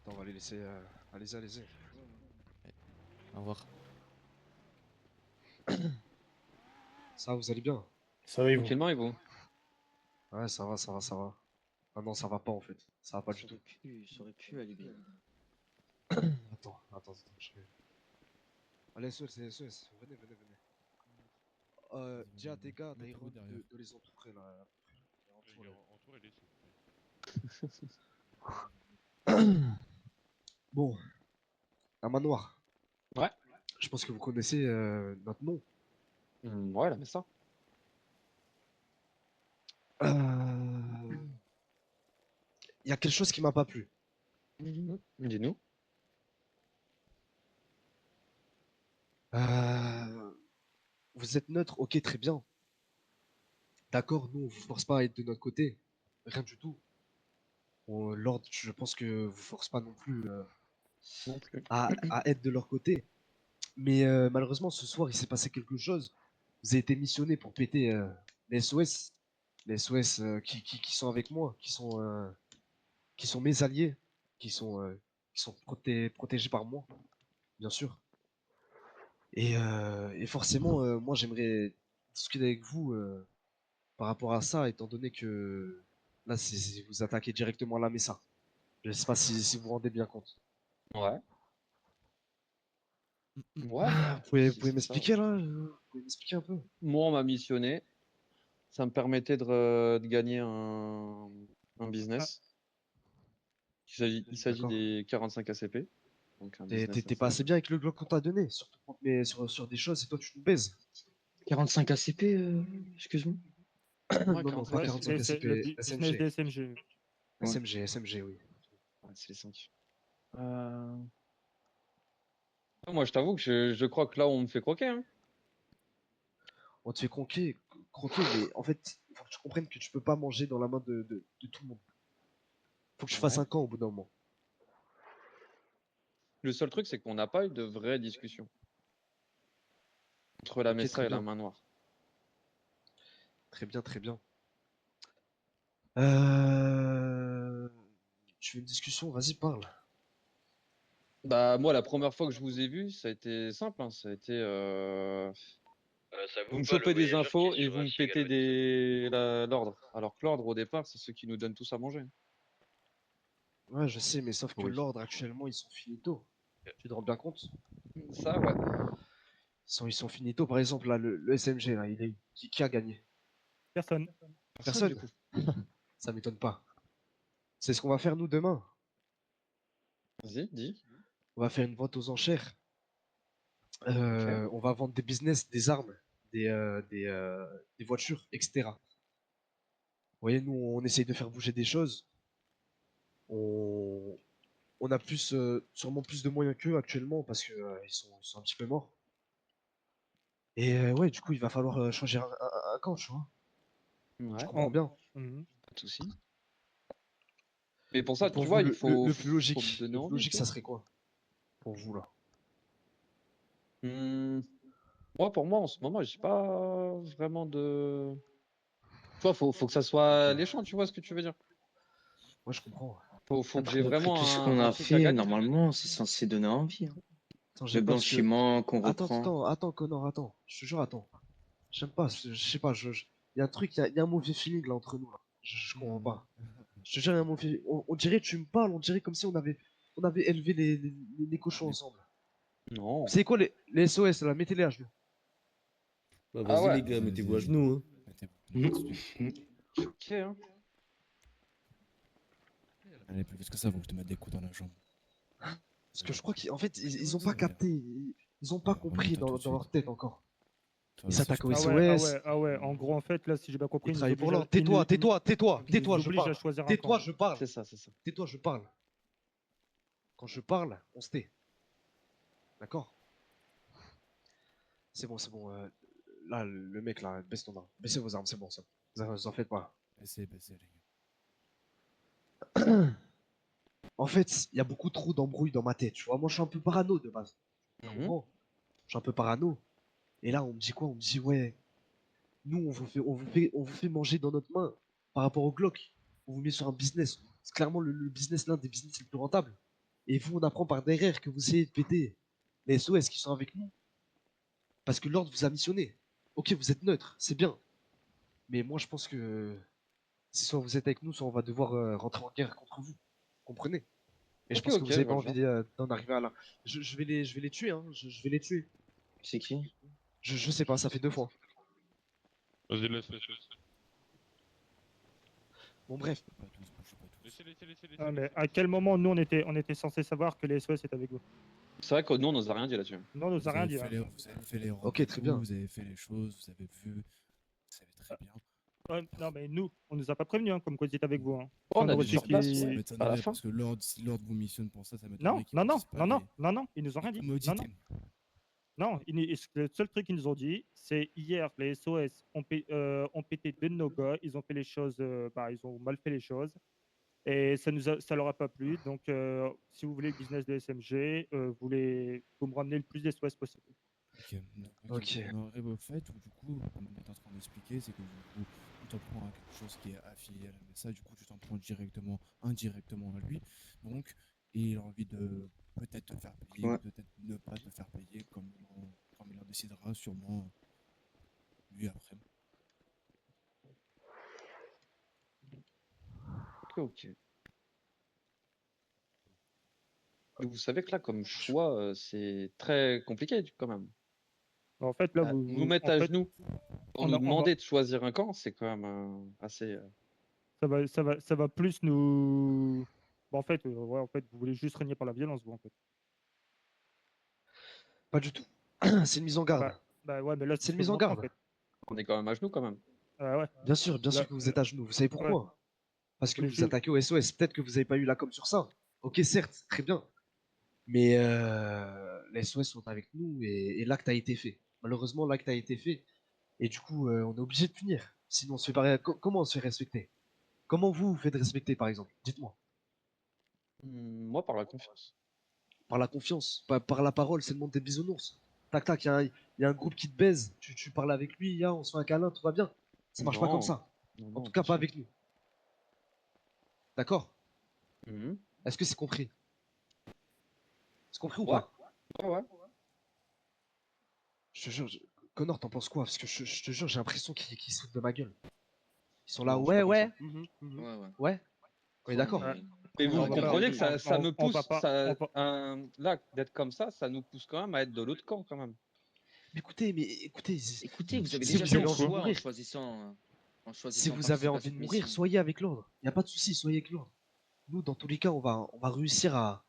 Attends, on va les laisser. Allez-y, allez-y. Au revoir. Ça, vous allez bien? Ça va, ils vont. Tranquillement, et vous? Ouais, ça va, ça va, ça va. Ah non, ça va pas en fait. Ça va pas du tout. Ça aurait pu aller bien. Attends, je vais. Allez, SOS, venez, venez, venez. Dis à tes gars Mettez-vous d'Iron derrière. de les entourer là. Entourez-les, s'il vous plaît. Bon, un manoir. Ouais. Je pense que vous connaissez notre nom. Ouais, là, mais ça. Il y a quelque chose qui m'a pas plu. Dis-nous. Euh, Vous êtes neutre, ok, très bien. D'accord, nous on vous force pas à être de notre côté. Rien du tout. L'ordre, je pense que vous force pas non plus Non plus. à être de leur côté. Mais malheureusement, ce soir, il s'est passé quelque chose. Vous avez été missionné pour péter les SOS. Les SOS qui sont avec moi, qui sont mes alliés, qui sont protégés par moi, bien sûr. Et forcément, moi, j'aimerais discuter avec vous par rapport à ça, étant donné que là, vous attaquez directement à la Mesa. Je sais pas si vous vous rendez bien compte. Ouais. Ouais, Ah, bah, vous si pouvez c'est ça. m'expliquer là? Vous pouvez m'expliquer un peu? Moi, on m'a missionné. Ça me permettait de gagner un business. Il s'agit D'accord. des 45 ACP. Donc, un business T'es pas assez. assez bien avec le Glock qu'on t'a donné, surtout mais sur des choses et toi tu nous baises. 45 ACP, excuse-moi. Ouais, Non, non, pas 45 45 ACP. Le ACP, business SMG. des SMG. Ouais. SMG, oui. Ouais, c'est les 5. Moi, je t'avoue que je crois que là, on me fait croquer. Hein. On te fait croquer, mais en fait, il faut que tu comprennes que tu peux pas manger dans la main de tout le monde. Faut que tu fasses Ouais. un camp au bout d'un moment. Le seul truc, c'est qu'on n'a pas eu de vraie discussion entre la Ok, Mesa très et la bien. main noire. Très bien, très bien. Euh... Tu veux une discussion? Vas-y, parle. Bah, moi, la première fois que je vous ai vu, ça a été simple. Hein. Ça a été. Ça Vous vaut me pas le chopez des voyageur qui infos est et sur vous un me cigare pétez valise. l'ordre. Alors que l'ordre, au départ, c'est ceux qui nous donnent tous à manger. Ouais, je sais, mais sauf que Oui. l'ordre actuellement, ils sont finito. Tu te rends bien compte? Ça, ouais. Ils sont finito. Par exemple, là, le SMG, là, il est qui a gagné? Personne. Personne, du coup. Ça m'étonne pas. C'est ce qu'on va faire nous demain. Vas-y, dis. On va faire une vente aux enchères. Ok. On va vendre des business, des armes, des voitures, etc. Vous voyez, nous, on essaye de faire bouger des choses. On, on a sûrement plus de moyens qu'eux actuellement parce que ils sont un petit peu morts. Et ouais, du coup, il va falloir changer un camp, tu vois. Je Ouais, comprends bien. Mhm. pas de souci. Mais pour ça, Donc pour tu vous, vois, le plus faut me donner le plus envie, logique, tu ça vois. serait quoi pour vous là? Moi, pour moi, en ce moment, j'ai pas vraiment de. Tu vois, faut que ça soit Ok. alléchant, tu vois ce que tu veux dire. Moi, je comprends. Faut que j'ai Après tout ce vraiment qu'on un a truc à fait, gagner. normalement, c'est censé donner envie, hein. Attends, Le j'aime pas parce que. blanchiment qu'on reprend. Attends, Connor, attends. Je te jure, attends. J'aime pas, je sais pas, il y a un truc, il y a un mauvais feeling là entre nous là. Je comprends pas. Je te jure, il y a un mauvais. On dirait, tu me parles, on dirait comme si on avait élevé les cochons ensemble. Vous Non. savez quoi, les SOS là, mettez-les à genoux. Bah Ah vas-y ouais. les gars, mettez-vous à genoux. Hein. Ok, hein. Allez, plus vite que ça, vous te mettre des coups dans la jambe. Parce que je crois qu'en fait, ils ont pas capté, ils ont pas compris Remonte-toi tout de dans leur suite. tête encore. Toi Ils aussi, je s'attaquent te au Ah mets. ouais, ah SOS, ouais, ah ouais. En gros, en fait, là, si j'ai bien compris, ils ils nous travaillent pour obligent à, l'ordre. Tais-toi, ils nous je obligent à parle. choisir un Tais-toi, camp. je parle. C'est ça, c'est ça. Tais-toi, je parle. Quand je parle, on se tait. D'accord? C'est bon, c'est bon. Là, le mec là, baisse ton arme. Baissez vos armes, c'est bon, ça. Vous en faites pas. Baissez, baissez, les gars. En fait, il y a beaucoup trop d'embrouilles dans ma tête, tu vois. Moi, je suis un peu parano de base. Tu Mhm. comprends? Je suis un peu parano. Et là, on me dit quoi? On me dit, ouais, nous, on vous fait manger dans notre main par rapport au Glock. On vous met sur un business. C'est clairement le business, l'un des business les plus rentables. Et vous, on apprend par derrière que vous essayez de péter les SOS qui sont avec nous. Parce que l'ordre vous a missionné. Ok, vous êtes neutre, c'est bien. Mais moi, je pense que si soit vous êtes avec nous, soit on va devoir rentrer en guerre contre vous. Comprenez? Et je Ok, pense que ok, vous je avez vois pas le envie genre. d'en arriver à là. Je vais les tuer, hein. Je vais les tuer. C'est qui? Je sais pas, ça fait 2 fois. Vas-y, laisse. Bon, bref. Pas tous, bougez pas tous. Laissez. Ah, mais à quel moment nous on était censé savoir que les SOS étaient avec vous? C'est vrai que nous, on nous a rien dit là-dessus. Non, on nous a rien dit. Hein. Vous avez fait les Ok, très bien. rendez-vous, vous avez fait les choses, vous avez vu, vous savez très bien. Ouais, non, mais nous, on nous a pas prévenus, hein, comme quoi ils étaient avec vous. Hein. On a aurait dit dit sur place, qu'ils- Ça à la m'étonnerait fin. parce que si l'ordre vous missionne pour ça, ça Non, m'étonnerait qu'ils non, vous non, disent pas non, non, les non, non, ils nous ont rien dit. Non, commodités. non. Non, le seul truc qu'ils nous ont dit, c'est hier, les SOS ont pété deux de nos gars, ils ont fait les choses, ils ont mal fait les choses, et ça leur a pas plu. Donc, si vous voulez le business de SMG, vous me ramenez le plus d'SOS possible. Ok, donc, Ok. on arrive au fait où du coup, comme on est en train d'expliquer, c'est que du coup, on t'en prend à quelque chose qui est affilié à la MSA, du coup tu t'en prends indirectement à lui, donc il a envie de peut-être te faire payer, Ouais. ou peut-être ne pas te faire payer comme il en décidera sûrement lui après. Ok. Mais vous savez que là, comme choix, c'est très compliqué quand même. En fait, là, Nous mettre en à fait, genoux pour on nous a- on va- demander de choisir un camp, c'est quand même assez. ça va plus nous. En fait, ouais, en fait, vous voulez juste régner par la violence, vous, en fait. Pas du tout. C'est une mise en garde. Ouais, mais là, c'est C'est ce une que mise vous en montrez, en garde. fait. On est quand même à genoux quand même. Ouais. Bien Là, sûr que vous êtes à genoux. Vous savez ouais, pourquoi? Parce que vous voulez vous vous juste. attaquez au SOS. Peut-être que vous n'avez pas eu la com sur ça. Ok, certes, très bien. Mais les SOS sont avec nous et l'acte a été fait. Malheureusement, l'acte a été fait. Et du coup, on est obligé de punir. Sinon, on se fait pas... Comment on se fait respecter? Comment vous vous faites respecter, par exemple? Dites-moi. Moi, par la confiance. Par la confiance, par la parole, c'est le monde des bisounours. Tac, tac, il y a un groupe qui te baise. Tu parles avec lui, on se fait un câlin, tout va bien. Ça marche pas comme Non, ça. non, En non, tout cas, bien pas sûr. avec nous. D'accord? Mhm. Est-ce que c'est compris? C'est compris ou Ouais, pas? ouais. Je te jure, Connor, t'en penses quoi? Parce que je te jure, j'ai l'impression qu'ils se foutent de ma gueule. Ils sont là, Non, c'est pas comme ça. ouais. Ouais. On est d'accord? Ouais. Mais On vous va comprenez que pas- ça me on va pousse, pas- on va- là, d'être comme ça nous pousse quand même à être de l'autre camp quand même. Mais écoutez, Écoutez, vous avez si déjà vous fait avez le envie de choix mourir, en si choisissant de vous avez participer à envie de cette mourir, mission. soyez avec l'ordre. Il n'y a pas de souci, soyez avec l'ordre. Nous, dans tous les cas, on va réussir à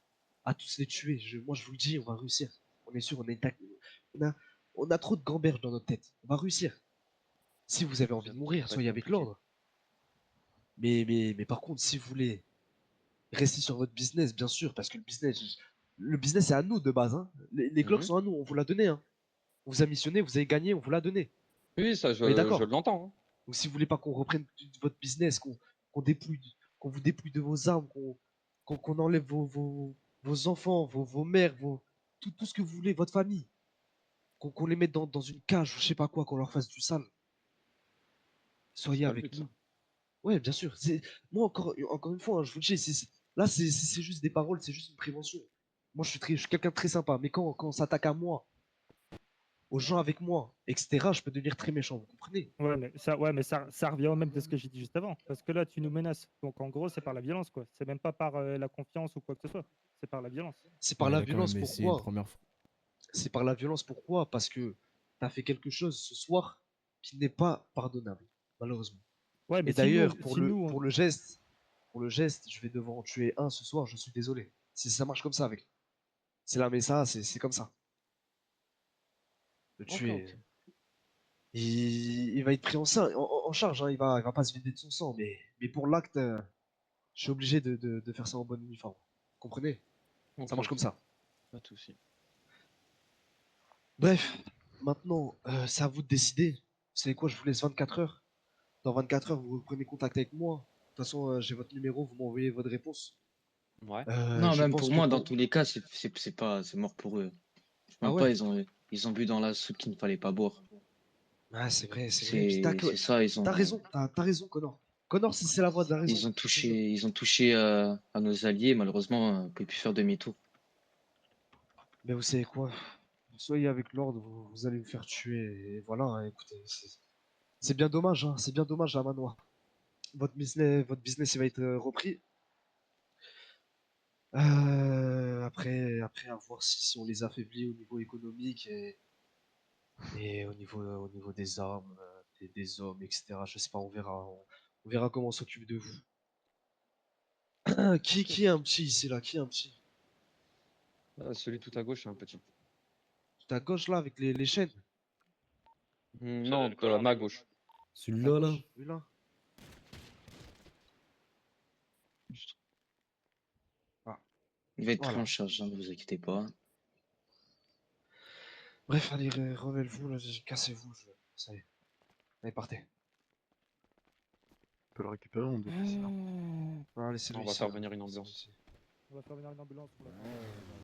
tous les tuer. Moi, je vous le dis, on va réussir. On est sûr, on a, on a trop de gamberges dans notre tête. On va réussir. Si vous avez envie de mourir, Ça va être soyez avec compliqué. l'ordre. Mais par contre, si vous voulez rester sur votre business, bien sûr, parce que le business c'est à nous de base. Hein. Les Glocks Mhm. sont à nous, on vous l'a donné. Hein. On vous a missionné, vous avez gagné, on vous l'a donné. Oui, ça, On est je d'accord. l'entends. Hein. Donc si vous voulez pas qu'on reprenne votre business, qu'on vous dépouille de vos armes, qu'on enlève vos enfants, vos mères, tout ce que vous voulez, votre famille, qu'on les mette dans une cage ou je sais pas quoi, qu'on leur fasse du sale, C'est soyez pas le avec but, ça. nous. Ouais, bien sûr. Moi, encore une fois, hein, je vous le dis, là, c'est juste des paroles, c'est juste une prévention. Moi, je suis quelqu'un de très sympa, mais quand on s'attaque à moi, aux gens avec moi, etc., je peux devenir très méchant, vous comprenez? Ouais, mais ça revient au même de ce que j'ai dit juste avant. Parce que là, tu nous menaces. Donc, en gros, c'est par la violence, quoi. C'est même pas par la confiance ou quoi que ce soit. C'est par la violence. C'est par Ouais, la d'accord, violence, mais c'est une pourquoi? première fois. C'est par la violence, pourquoi? Parce que t'as fait quelque chose ce soir qui n'est pas pardonnable, malheureusement. Ouais, mais Et d'ailleurs, on- pour le geste, je vais devoir en tuer un ce soir, je suis désolé. Si ça marche comme ça avec. C'est là, mais ça, c'est comme ça. Le Ok, tuer. ok. Il va être pris en charge, hein, il va pas se vider de son sang, mais pour l'acte, je suis obligé de faire ça en bonne uniforme. Vous comprenez? Ça Ok, marche comme ok. ça. Pas de souci. Bref, maintenant, c'est à vous de décider. Vous savez quoi, je vous laisse 24 heures. Dans 24 heures, vous reprenez contact avec moi. De toute façon, j'ai votre numéro, vous m'envoyez votre réponse. Ouais. Non, Je même pense pour que moi, dans tous les cas, c'est mort pour eux. Je Ah pense ouais? pas, ils ont bu dans la soupe qu'il ne fallait pas boire. Ah, c'est vrai, c'est vrai. Puis C'est ça, ils t'as ont. raison, t'as raison, Connor. Connor, si c'est la voix de la raison. Ils ont touché à nos alliés. Malheureusement, on ne peut plus faire demi-tour. Mais vous savez quoi? Soyez avec l'ordre, vous allez me faire tuer. Et voilà, hein, écoutez, c'est bien dommage, hein, c'est bien dommage à Manoir. Votre business, il va être repris. Après, à voir si on les affaiblit au niveau économique et au niveau des armes, des hommes, etc. Je sais pas, on verra. On verra comment on s'occupe de vous. Qui est un petit ici, là? Qui est un petit? Celui tout à gauche, c'est un petit. Tout à gauche, là, avec les chaînes. Non, de ma gauche. À Celui-là, là. gauche, lui, là. Ah, Il va être pris voilà. en charge, hein, ne vous inquiétez pas. Bref, allez, relevez-vous, là, cassez-vous. Ça y est. Allez, partez. On peut le récupérer, on doit passer là. Voilà, laissez-le On va ici, faire là. venir une Laissez-le ambulance. ici. On va faire venir une ambulance pour la...